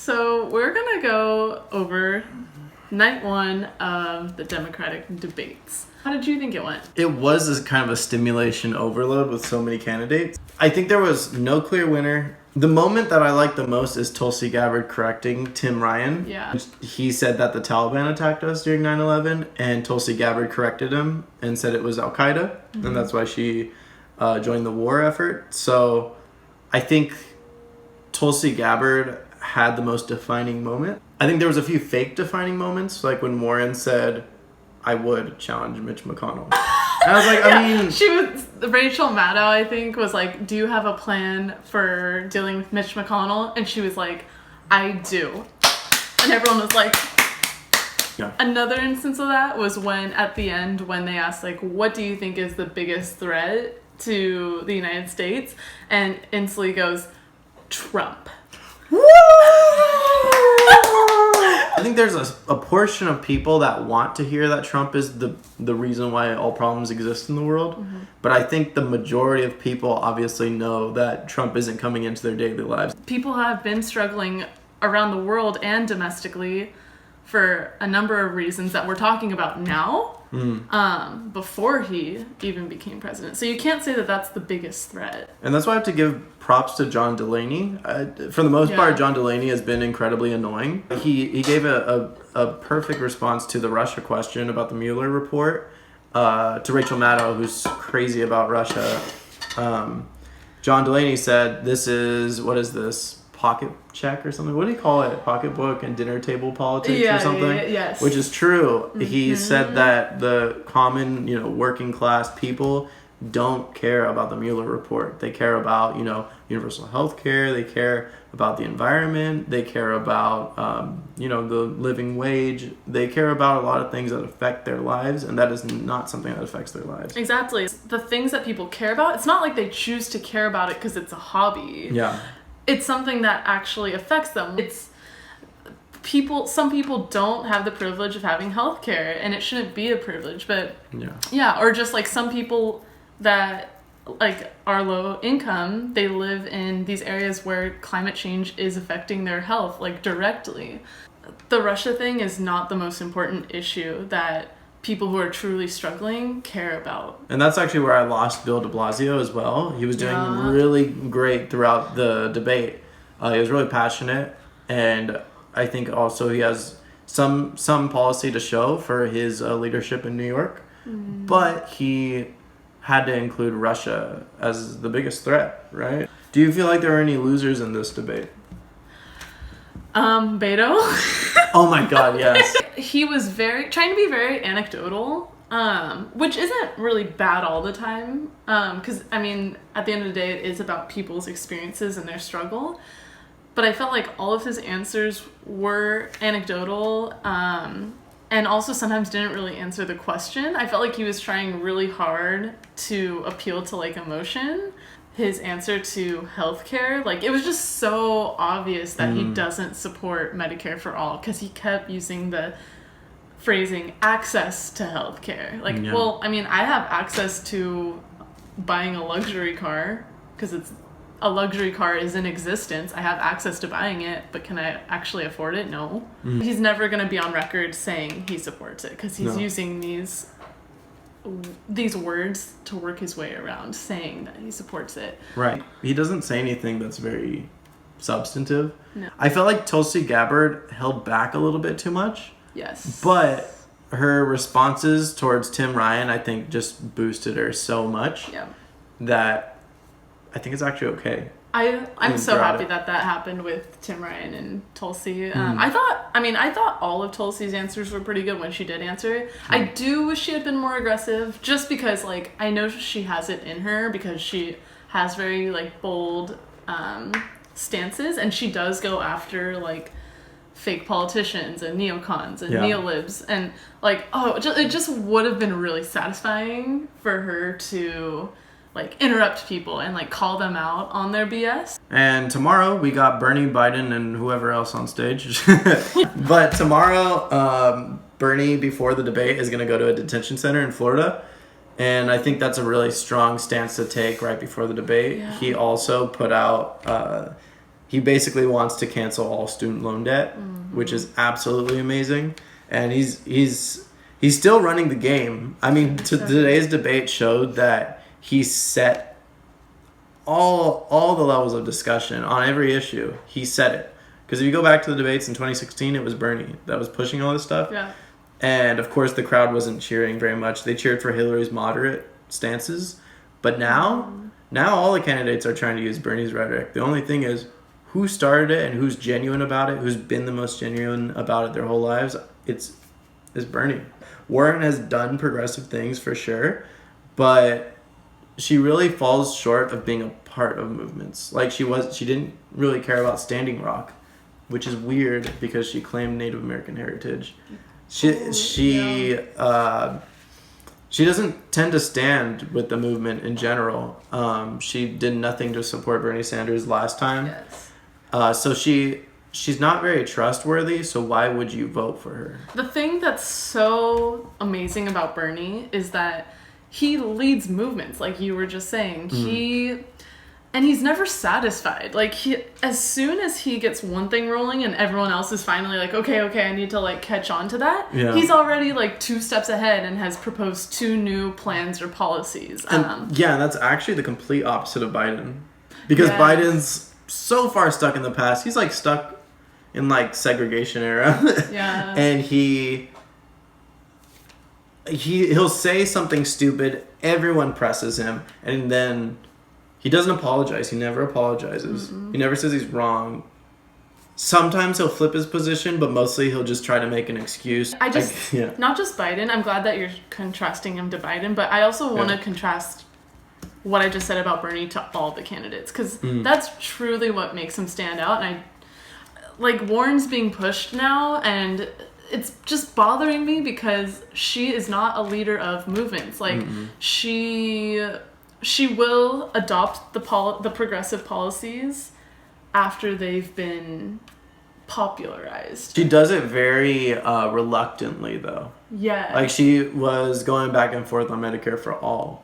So we're going to go over night one of the Democratic debates. How did you think it went? It was kind of a stimulation overload with so many candidates. I think there was no clear winner. The moment that I like the most is Tulsi Gabbard correcting Tim Ryan. Yeah. He said that the Taliban attacked us during 9/11, and Tulsi Gabbard corrected him and said it was Al-Qaeda, and that's why she joined the war effort. So I think Tulsi Gabbard had the most defining moment. I think there was a few fake defining moments, like when Warren said, I would challenge Mitch McConnell. And I was like, Rachel Maddow, I think, was like, do you have a plan for dealing with Mitch McConnell? And she was like, I do. And everyone was like... Yeah. Another instance of that was when, at the end, when they asked, like, what do you think is the biggest threat to the United States? And Inslee goes, Trump. I think there's a portion of people that want to hear that Trump is the reason why all problems exist in the world. But I think the majority of people obviously know that Trump isn't coming into their daily lives. People have been struggling around the world and domestically for a number of reasons that we're talking about now, before he even became president. So you can't say that that's the biggest threat. And that's why I have to give props to John Delaney. For the most part, John Delaney has been incredibly annoying. He gave a perfect response to the Russia question about the Mueller report to Rachel Maddow, who's crazy about Russia. John Delaney said, what is this? Pocket check or something? What do you call it? Pocketbook and dinner table politics or something? Yes. Which is true. He said that the common, working class people don't care about the Mueller report. They care about, universal health care. They care about the environment. They care about, the living wage. They care about a lot of things that affect their lives, and that is not something that affects their lives. Exactly. The things that people care about, it's not like they choose to care about it because it's a hobby. Yeah. It's something that actually affects them. Some people don't have the privilege of having healthcare, and it shouldn't be a privilege, but or just like some people that like are low income, they live in these areas where climate change is affecting their health, like directly. The Russia thing is not the most important issue that people who are truly struggling care about. And that's actually where I lost Bill de Blasio as well. He was doing really great throughout the debate. He was really passionate, and I think also he has some policy to show for his leadership in New York. But he had to include Russia as the biggest threat, right? Do you feel like there are any losers in this debate? Beto. Oh my God, yes. He was trying to be very anecdotal, which isn't really bad all the time. Because, at the end of the day, it is about people's experiences and their struggle. But I felt like all of his answers were anecdotal, and also sometimes didn't really answer the question. I felt like he was trying really hard to appeal to, emotion. His answer to healthcare, it was just so obvious that he doesn't support Medicare for all, because he kept using the phrasing access to healthcare. Well, I have access to buying a luxury car because a luxury car is in existence. I have access to buying it, but can I actually afford it? No. He's never going to be on record saying he supports it, because he's using these words to work his way around saying that he supports it. Right. He doesn't say anything that's very substantive. No. I felt like Tulsi Gabbard held back a little bit too much. Yes. But her responses towards Tim Ryan, I think, just boosted her so much that I think it's actually okay. I'm so happy that happened with Tim Ryan and Tulsi. I thought all of Tulsi's answers were pretty good when she did answer it. I do wish she had been more aggressive, just because I know she has it in her, because she has very bold stances, and she does go after fake politicians and neocons and neolibs, and it just would have been really satisfying for her to interrupt people and call them out on their BS. And tomorrow we got Bernie, Biden, and whoever else on stage. But tomorrow, Bernie, before the debate, is going to go to a detention center in Florida. And I think that's a really strong stance to take right before the debate. Yeah. He also put out He basically wants to cancel all student loan debt, which is absolutely amazing. And he's still running the game. I mean, today's debate showed that he set all the levels of discussion on every issue. He set it. Because if you go back to the debates in 2016, it was Bernie that was pushing all this stuff. Yeah. And of course, the crowd wasn't cheering very much. They cheered for Hillary's moderate stances. But now all the candidates are trying to use Bernie's rhetoric. The only thing is, who started it and who's genuine about it, who's been the most genuine about it their whole lives, it's Bernie. Warren has done progressive things for sure, but she really falls short of being a part of movements. Like she didn't really care about Standing Rock, which is weird because she claimed Native American heritage. She doesn't tend to stand with the movement in general. She did nothing to support Bernie Sanders last time. Yes. So she's not very trustworthy, so why would you vote for her? The thing that's so amazing about Bernie is that he leads movements, like you were just saying. He's never satisfied. Like as soon as he gets one thing rolling and everyone else is finally like, okay, I need to like catch on to that. Yeah. He's already like 2 steps ahead and has proposed 2 new plans or policies. And that's actually the complete opposite of Biden. Because Biden's so far stuck in the past. He's like stuck in like segregation era. Yeah. And he'll say something stupid, everyone presses him, and then he doesn't apologize. He never apologizes. He never says he's wrong. Sometimes he'll flip his position, but mostly he'll just try to make an excuse. Not just Biden. I'm glad that you're contrasting him to Biden, but I also want to contrast what I just said about Bernie to all the candidates, because that's truly what makes him stand out. And Warren's being pushed now, and it's just bothering me because she is not a leader of movements. Like she will adopt the progressive policies after they've been popularized. She does it very reluctantly, though. Yeah. Like, she was going back and forth on Medicare for all.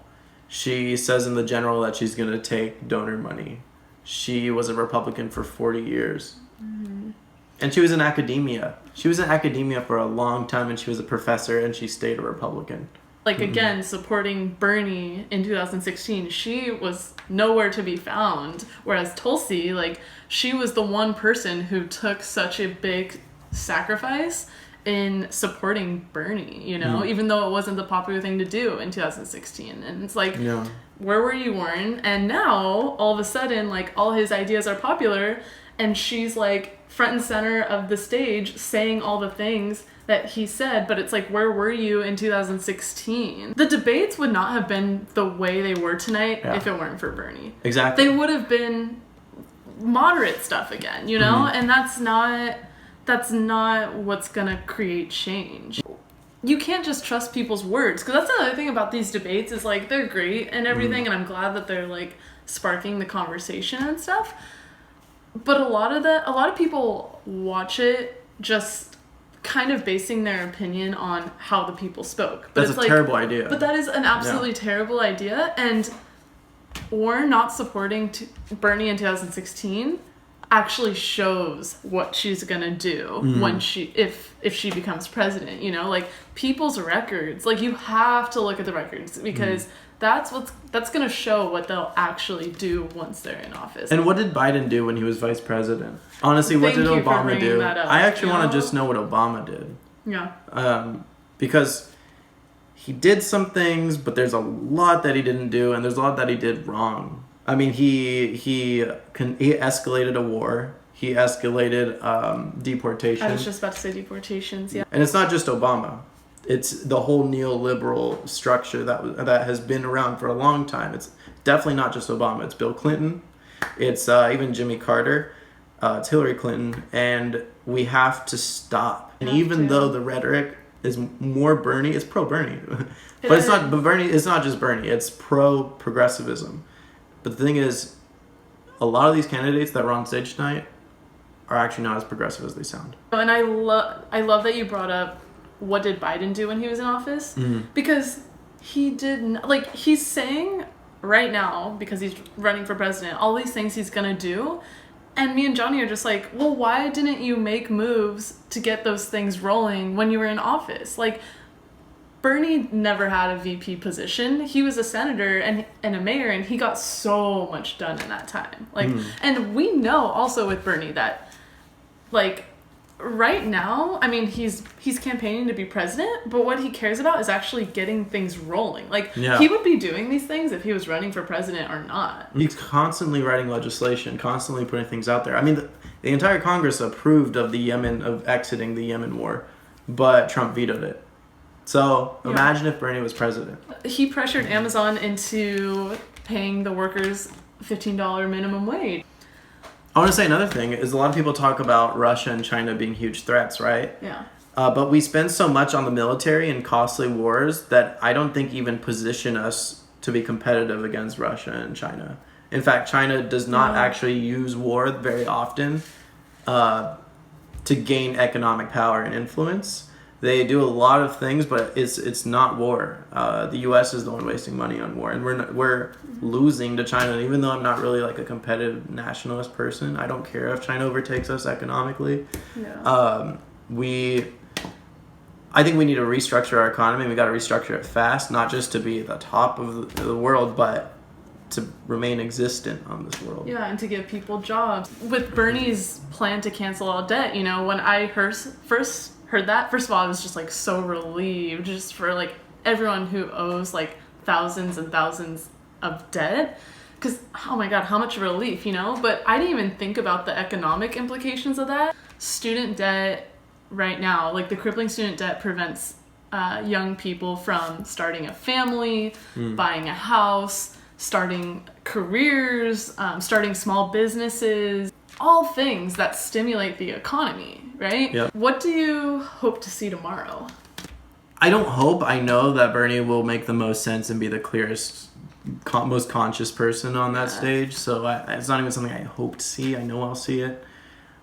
She says in the general that she's going to take donor money. She was a Republican for 40 years. And she was in academia. She was in academia for a long time, and she was a professor, and she stayed a Republican. Again, supporting Bernie in 2016, she was nowhere to be found. Whereas Tulsi, she was the one person who took such a big sacrifice in supporting Bernie, even though it wasn't the popular thing to do in 2016. And it's where were you, Warren? And now, all of a sudden, all his ideas are popular, and she's, front and center of the stage saying all the things that he said, but it's where were you in 2016? The debates would not have been the way they were tonight if it weren't for Bernie. Exactly. They would have been moderate stuff again, and that's not what's gonna create change. You can't just trust people's words, because that's another thing about these debates is they're great and everything, and I'm glad that they're sparking the conversation and stuff. But a lot of people watch it just kind of basing their opinion on how the people spoke. But that's a terrible idea. But that is an absolutely terrible idea. And Warren not supporting Bernie in 2016 actually shows what she's gonna do when if she becomes president. People's records. You have to look at the records, because that's gonna show what they'll actually do once they're in office. And what did Biden do when he was vice president? Honestly, what did Obama do? I actually want to just know what Obama did. Yeah. Because he did some things, but there's a lot that he didn't do, and there's a lot that he did wrong. I mean, he escalated a war. He escalated deportation. I was just about to say deportations. Yeah. And it's not just Obama. It's the whole neoliberal structure that has been around for a long time. It's definitely not just Obama. It's Bill Clinton. It's even Jimmy Carter. It's Hillary Clinton. And we have to stop. And even though the rhetoric is more Bernie, it's pro-Bernie. But it's not. But Bernie. It's not just Bernie. It's pro-progressivism. But the thing is, a lot of these candidates that were on stage tonight are actually not as progressive as they sound. And I love that you brought up what did Biden do when he was in office? Because he didn't, he's saying right now, because he's running for president, all these things he's gonna do, And me and Johnny are just like, well, why didn't you make moves to get those things rolling when you were in office? Like, Bernie never had a VP position. He was a senator and a mayor, and he got so much done in that time. Like, and we know also with Bernie that, like, right now, I mean, he's campaigning to be president, but what he cares about is actually getting things rolling. Like, he would be doing these things if he was running for president or not. He's constantly writing legislation, constantly putting things out there. I mean, the entire Congress approved of exiting the Yemen war, but Trump vetoed it. So imagine if Bernie was president. He pressured Amazon into paying the workers $15 minimum wage. I want to say another thing is a lot of people talk about Russia and China being huge threats, right? Yeah. But we spend so much on the military and costly wars that I don't think even position us to be competitive against Russia and China. In fact, China does not actually use war very often to gain economic power and influence. They do a lot of things, but it's not war. The U.S. is the one wasting money on war, and we're losing to China. And even though I'm not really like a competitive nationalist person, I don't care if China overtakes us economically. Yeah. I think we need to restructure our economy. We got to restructure it fast, not just to be at the top of the world, but to remain existent on this world. Yeah, and to give people jobs. With Bernie's plan to cancel all debt, you know, when I first heard that, first of all, I was just like so relieved just for like everyone who owes like thousands and thousands of debt, because oh my god, how much relief, you know. But I didn't even think about the economic implications of that. Student debt right now, like the crippling student debt prevents young people from starting a family, buying a house, starting careers, starting small businesses, all things that stimulate the economy, right? Yep. What do you hope to see tomorrow? I don't hope. I know that Bernie will make the most sense and be the clearest, most conscious person on that stage. So it's not even something I hope to see. I know I'll see it.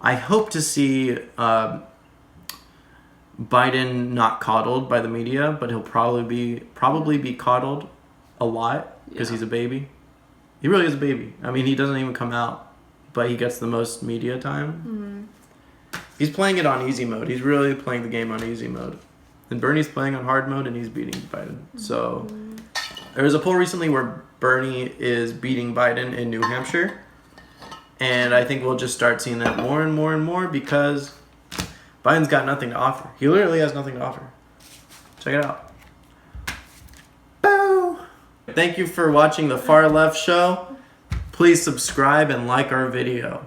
I hope to see Biden not coddled by the media, but he'll probably be coddled a lot because he's a baby. He really is a baby. I mean, he doesn't even come out, but he gets the most media time. He's playing it on easy mode. He's really playing the game on easy mode. And Bernie's playing on hard mode, and he's beating Biden. So there was a poll recently where Bernie is beating Biden in New Hampshire. And I think we'll just start seeing that more and more and more because Biden's got nothing to offer. He literally has nothing to offer. Check it out. Boo! Thank you for watching the Far Left Show. Please subscribe and like our video.